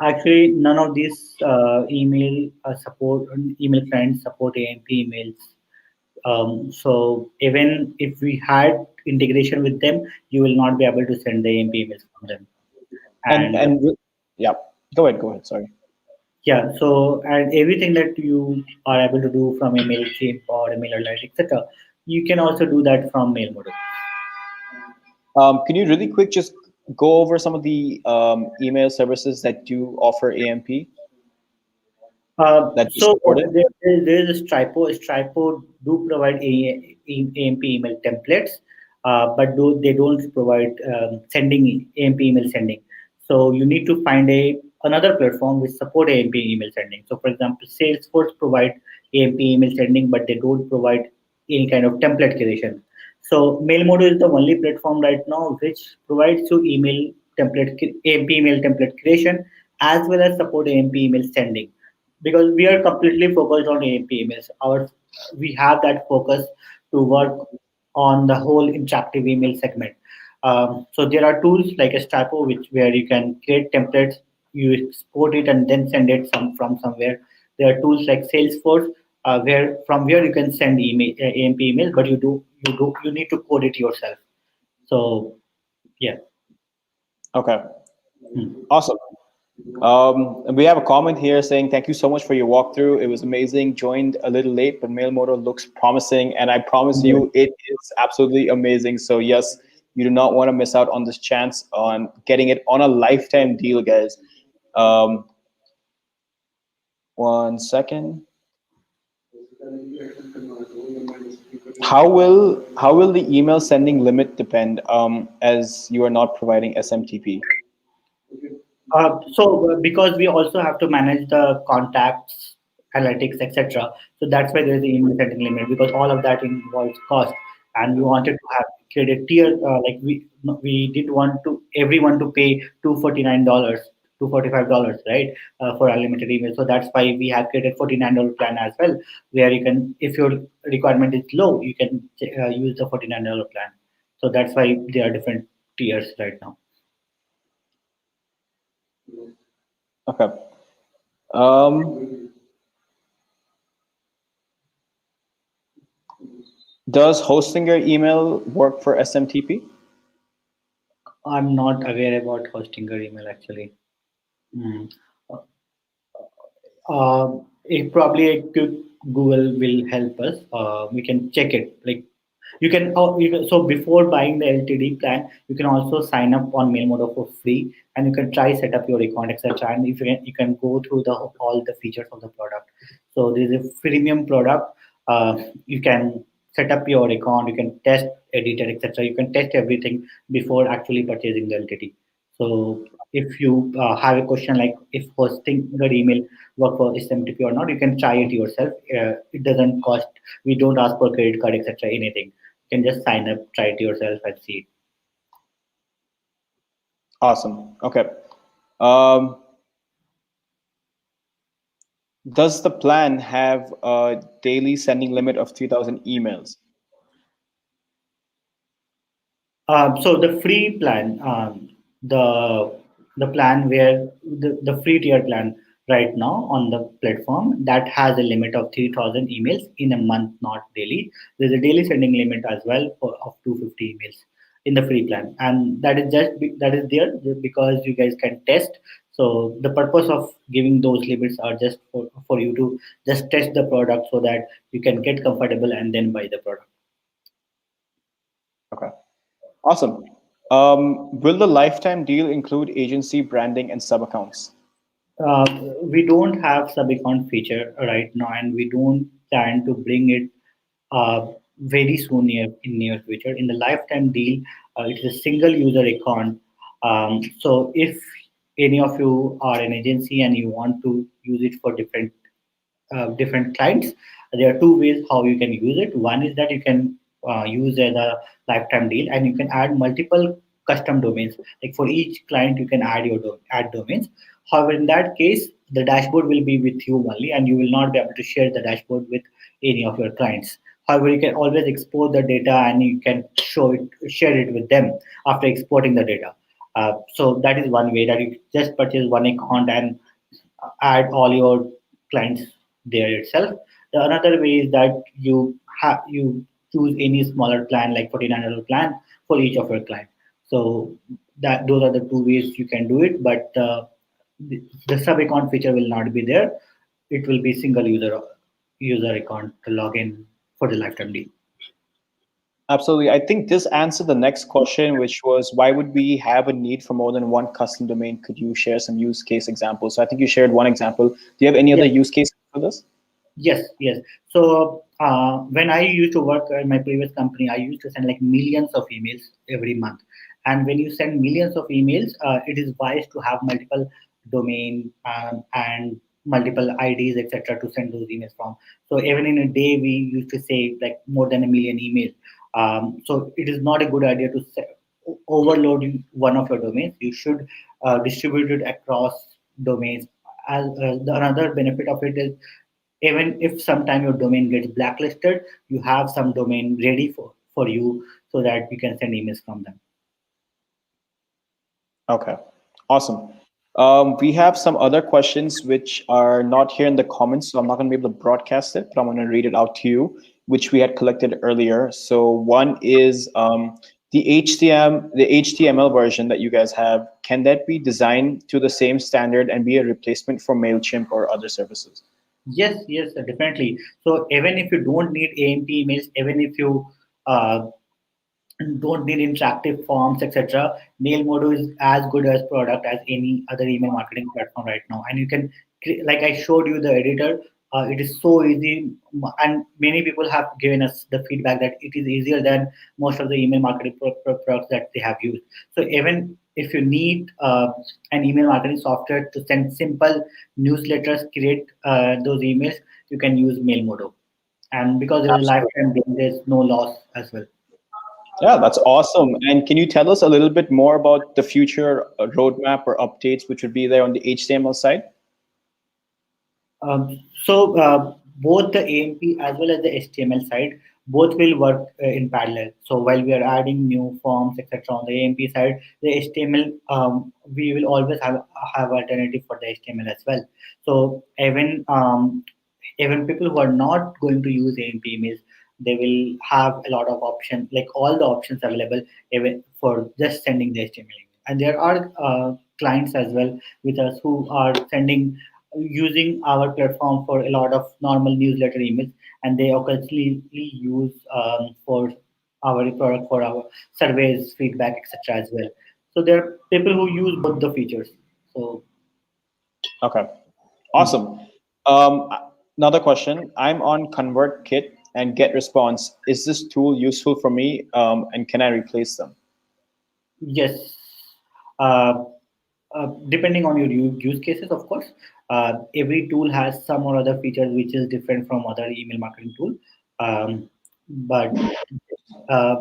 Speaker 2: Actually, none of these email clients support AMP emails. So even if we had integration with them, you will not be able to send the AMP emails from them.
Speaker 1: And
Speaker 2: And
Speaker 1: and yeah, go ahead. Go ahead. Sorry.
Speaker 2: yeah, so and everything that you are able to do from a MailChimp or a MailerLite, etc., you can also do that from Mailmodo.
Speaker 1: Can you really quick just go over some of the email services that do offer AMP that you supported?
Speaker 2: There is a Stripo. Stripo do provide AMP email templates, but they don't provide sending AMP email sending. So you need to find another platform which support AMP email sending. So for example, Salesforce provide AMP email sending, but they don't provide any kind of template creation. So Mailmodo is the only platform right now which provides you AMP email template creation as well as support AMP email sending, because we are completely focused on AMP emails. We have that focus to work on the whole interactive email segment. So there are tools like a Stripo, which where you can create templates, you export it, and then send it from somewhere. There are tools like Salesforce, where you can send AMP emails, but you need to code it yourself. So yeah.
Speaker 1: Okay,
Speaker 2: Hmm.
Speaker 1: awesome. And we have a comment here saying, thank you so much for your walkthrough. It was amazing. Joined a little late, but Mailmodo looks promising. And I promise you, it is absolutely amazing. So yes, you do not want to miss out on this chance on getting it on a lifetime deal, guys. Um, 1 second. How will the email sending limit depend as you are not providing SMTP?
Speaker 2: Because we also have to manage the contacts, analytics, etc. So that's why there is the email sending limit, because all of that involves cost, and we wanted to have create a tier, like we did want to everyone to pay $249 $245, right, for unlimited email. So that's why we have created $49 plan as well, where you can, if your requirement is low, you can use the $49 plan. So that's why there are different tiers right now.
Speaker 1: Okay. Um, does hosting your email work for SMTP?
Speaker 2: I'm not aware about hosting your email actually. Mm. It probably a quick Google will help us. We can check it. Like so before buying the LTD plan, you can also sign up on Mailmodo for free, and you can try set up your account, etc. And if you can go through the all the features of the product. So there is a freemium product. You can set up your account. You can test editor, etc. You can test everything before actually purchasing the LTD. So if you have a question like if hosting your email work for SMTP or not, you can try it yourself. It doesn't cost. We don't ask for credit card, etc. Anything. You can just sign up, try it yourself, and see it.
Speaker 1: Awesome. Okay. Um, does the plan have a daily sending limit of 3,000 emails?
Speaker 2: So the free plan, the plan where the free tier plan right now on the platform that has a limit of 3,000 emails in a month, not daily. There's a daily sending limit as well for of 250 emails in the free plan, and that is that is there because you guys can test. So the purpose of giving those limits are just for you to just test the product so that you can get comfortable and then buy the product.
Speaker 1: Okay. Awesome. Will the lifetime deal include agency branding and sub accounts?
Speaker 2: Uh, we don't have sub account feature right now, and we don't plan to bring it very soon near future. In the lifetime deal, it is a single user account. So if any of you are an agency and you want to use it for different clients, there are two ways how you can use it. One is that you can use as a lifetime deal, and you can add multiple custom domains. Like for each client, you can add add domains. However, in that case, the dashboard will be with you only, and you will not be able to share the dashboard with any of your clients. However, you can always export the data and you can share it with them after exporting the data. So that is one way that you just purchase one account and add all your clients there itself. The another way is that you choose any smaller plan like $49 plan for each of your client. So that those are the two ways you can do it, but the sub account feature will not be there. It will be single user account to log in for the lifetime deal.
Speaker 1: Absolutely. I think this answered the next question, which was why would we have a need for more than one custom domain? Could you share some use case examples? So I think you shared one example. Do you have any other
Speaker 2: Yes.
Speaker 1: use cases for this?
Speaker 2: Yes, yes. So when I used to work in my previous company, I used to send like millions of emails every month. And when you send millions of emails, it is wise to have multiple domain and multiple IDs, etc., to send those emails from. So even in a day, we used to say like more than a million emails. So it is not a good idea to overload one of your domains. You should distribute it across domains. As the another benefit of it is even if sometime your domain gets blacklisted, you have some domain ready for you so that you can send emails from them.
Speaker 1: Okay, awesome. We have some other questions which are not here in the comments, so I'm not going to be able to broadcast it, but I'm going to read it out to you, which we had collected earlier. So one is the HTML version that you guys have. Can that be designed to the same standard and be a replacement for Mailchimp or other services?
Speaker 2: Yes, yes, definitely. So even if you don't need AMP emails, even if you uh, don't need interactive forms, etc. Mailmodo is as good as product as any other email marketing platform right now. And you can, like I showed you the editor, it is so easy, and many people have given us the feedback that it is easier than most of the email marketing products that they have used. So even if you need an email marketing software to send simple newsletters, create those emails, you can use Mailmodo. And because there is a
Speaker 1: Absolutely.
Speaker 2: lifetime deal, there's no loss as well.
Speaker 1: Yeah, that's awesome. And can you tell us a little bit more about the future roadmap or updates which would be there on the HTML side?
Speaker 2: So both the AMP as well as the HTML side, both will work in parallel. So while we are adding new forms, etc., on the AMP side, the HTML, we will always have alternative for the HTML as well. So even people who are not going to use AMP emails, they will have a lot of options, like all the options available, even for just sending the HTML email. And there are clients as well with us who are sending using our platform for a lot of normal newsletter emails, and they occasionally use for our product for our surveys, feedback, etc. as well. So there are people who use both the features. So
Speaker 1: Okay,
Speaker 2: mm,
Speaker 1: awesome. Um, Another question. I'm on ConvertKit and GetResponse. Is this tool useful for me? And can I replace them?
Speaker 2: yes, uh, depending on your use cases, of course, every tool has some or other features which is different from other email marketing tool. But uh,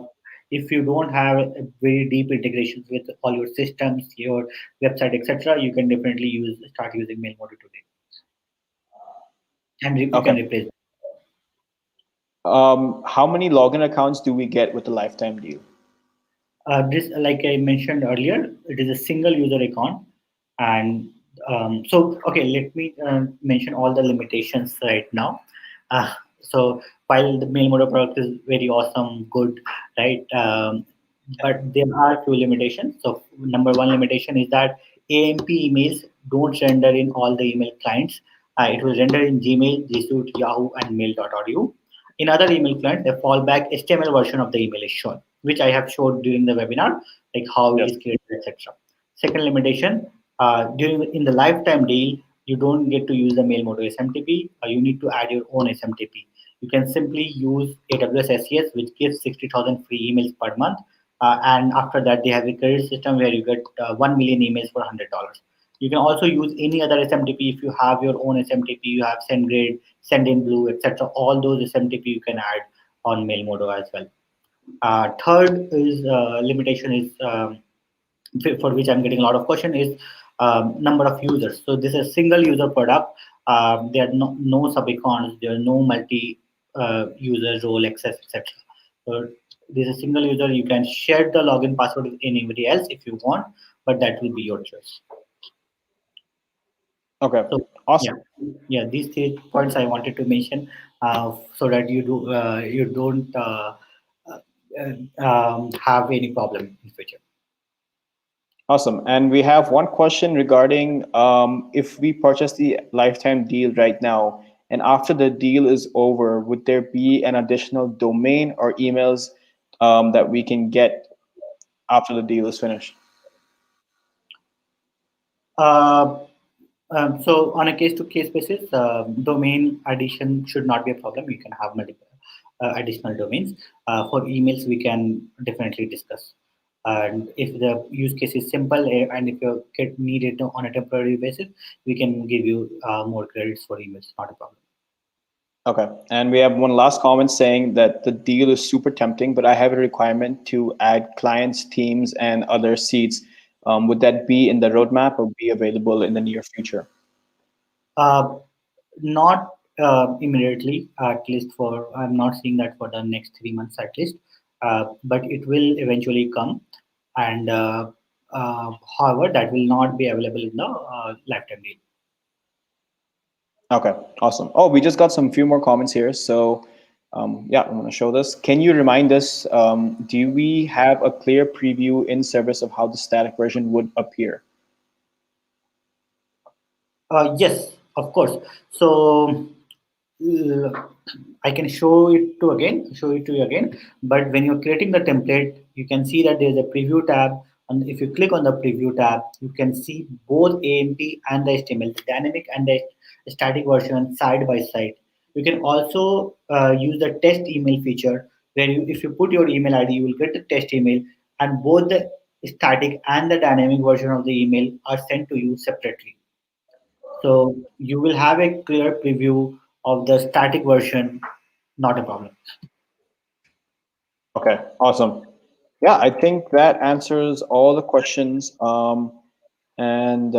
Speaker 2: if you don't have a very deep integrations with all your systems, your website, etc., you can definitely start using Mailmodo today, and you can
Speaker 1: Okay.
Speaker 2: replace.
Speaker 1: How many login accounts do we get with the lifetime deal?
Speaker 2: This, like I mentioned earlier, it is a single user account, and so okay, let me mention all the limitations right now. So while the Mailmodo product is very awesome, good, right? But there are few limitations. So number one limitation is that AMP emails don't render in all the email clients. It will render in Gmail, G Suite, Yahoo, and Mail.ru. In other email clients, a fallback HTML version of the email is shown, which I have showed during the webinar, like how it
Speaker 1: Yes.
Speaker 2: is created, etc. Second limitation, during in the lifetime deal, you don't get to use the Mailmodo SMTP. You need to add your own SMTP. You can simply use AWS SES, which gives 60,000 free emails per month. And after that, they have a credit system where you get 1 million emails for $100. You can also use any other SMTP if you have your own SMTP. You have SendGrid, SendInBlue, etc. All those SMTP you can add on Mailmodo as well. Third is limitation is for which I'm getting a lot of question is number of users. So this is a single user product. There are no sub accounts. There are no multi user role access, etc. So this is a single user. You can share the login password with anybody else if you want, but that will be your choice.
Speaker 1: Okay.
Speaker 2: So yeah,
Speaker 1: Awesome.
Speaker 2: these three points I wanted to mention so that you don't have any problem in future.
Speaker 1: Awesome. And we have one question regarding if we purchase the lifetime deal right now, and after the deal is over, would there be an additional domain or emails that we can get after the deal is finished?
Speaker 2: Uh, so on a case-to-case basis, domain addition should not be a problem. You can have multiple additional domains. For emails, we can definitely discuss. And if the use case is simple and if you need it on a temporary basis, we can give you more credits for emails. Not a problem.
Speaker 1: Okay. And we have one last comment saying that the deal is super tempting, but I have a requirement to add clients, teams, and other seats. Would that be in the roadmap or be available in the near future?
Speaker 2: Uh, Not immediately, at least for I'm not seeing that for the next 3 months at least, but it will eventually come. And however, that will not be available in the lifetime deal.
Speaker 1: Okay, awesome. Oh, we just got some few more comments here. So, yeah, I'm going to show this. Can you remind us, do we have a clear preview in service of how the static version would appear?
Speaker 2: Yes, of course. So I can show it to you again. But when you're creating the template, you can see that there's a preview tab. And if you click on the preview tab, you can see both AMP and the HTML, the dynamic and the static version side by side. You can also use the test email feature where if you put your email ID, you will get the test email, and both the static and the dynamic version of the email are sent to you separately. So you will have a clear preview of the static version, not a problem.
Speaker 1: Okay, awesome. Yeah, I think that answers all the questions. And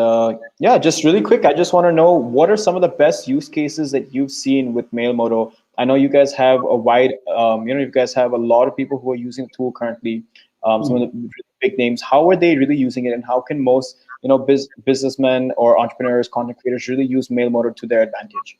Speaker 1: yeah, just really quick, I just want to know what are some of the best use cases that you've seen with Mailmodo? I know you guys have a wide, you guys have a lot of people who are using the tool currently. Some of the really big names. How are they really using it, and how can most, businessmen or entrepreneurs, content creators really use Mailmodo to their advantage?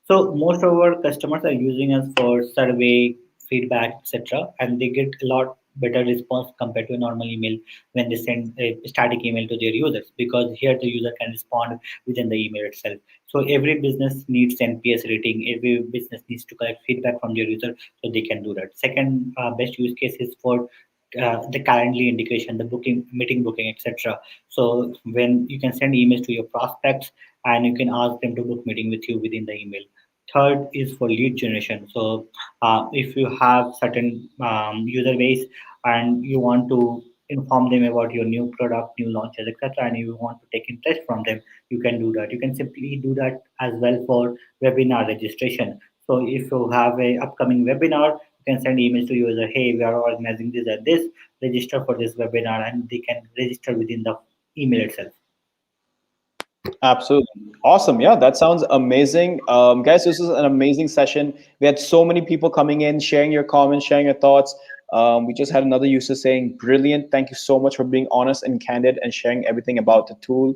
Speaker 2: So most of our customers are using us for survey, feedback, etc., and they get a lot better response compared to a normal email when they send a static email to their users, because here the user can respond within the email itself. So every business needs NPS rating. Every business needs to collect feedback from their user, so they can do that. Second best use case is for the Calendly integration, the booking, meeting booking, etc. So when you can send emails to your prospects and you can ask them to book meeting with you within the email. Third is for lead generation. So if you have certain user base and you want to inform them about your new product, new launches, etc., and you want to take interest from them, you can do that. You can simply do that as well for webinar registration. So if you have a upcoming webinar, you can send emails to user, hey, we are organizing this and this, register for this webinar, and they can register within the email itself.
Speaker 1: Absolutely. Awesome. Yeah, that sounds amazing. Guys, this is an amazing session. We had so many people coming in, sharing your comments, sharing your thoughts. We just had another user saying, brilliant. Thank you so much for being honest and candid and sharing everything about the tool.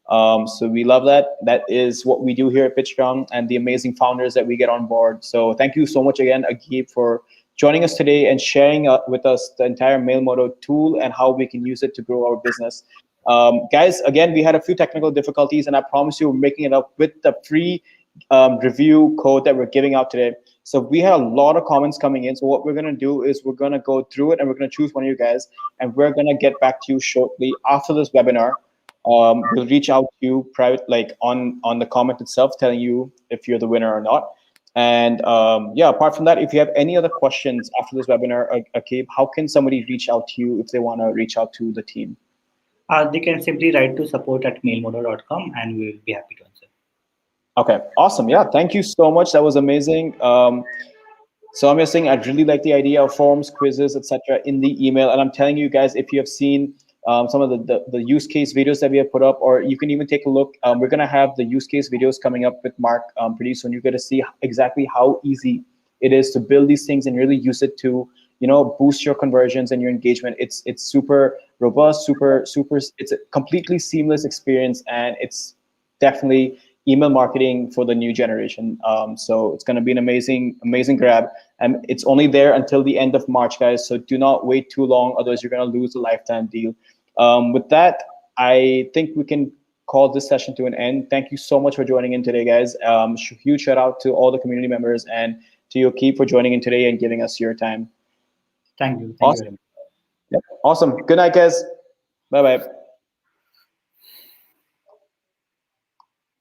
Speaker 1: So we love that. That is what we do here at PitchGround and the amazing founders that we get on board. So thank you so much again, Agib, for joining us today and sharing with us the entire Mailmodo tool and how we can use it to grow our business. Guys, again, we had a few technical difficulties, and I promise you we're making it up with the free review code that we're giving out today. So we had a lot of comments coming in. So what we're going to do is we're going to go through it and we're going to choose one of you guys, and we're going to get back to you shortly after this webinar. We'll reach out to you private, like on the comment itself, telling you if you're the winner or not. And yeah, apart from that, if you have any other questions after this webinar, Akib, how can somebody reach out to you if they want to reach out to the team?
Speaker 2: They can simply write to support@mailmodo.com and we will be happy to answer.
Speaker 1: Okay, awesome. Yeah, thank you so much. That was amazing. So I'm just saying I'd really like the idea of forms, quizzes, etc. in the email. And I'm telling you guys, if you have seen some of the use case videos that we have put up, or you can even take a look. We're gonna have the use case videos coming up with Mark pretty soon. You're gonna see exactly how easy it is to build these things and really use it to boost your conversions and your engagement. It's super robust, super. It's a completely seamless experience, and it's definitely email marketing for the new generation. So it's going to be an amazing grab, and it's only there until the end of March, guys. So do not wait too long, otherwise you're going to lose a lifetime deal. With that, I think we can call this session to an end. Thank you so much for joining in today, guys. Huge shout out to all the community members and to you, Keith, for joining in today and giving us your time.
Speaker 2: Thank you. Thank you
Speaker 1: Awesome.
Speaker 2: very much.
Speaker 1: Yep. Awesome. Good night, guys. Bye bye.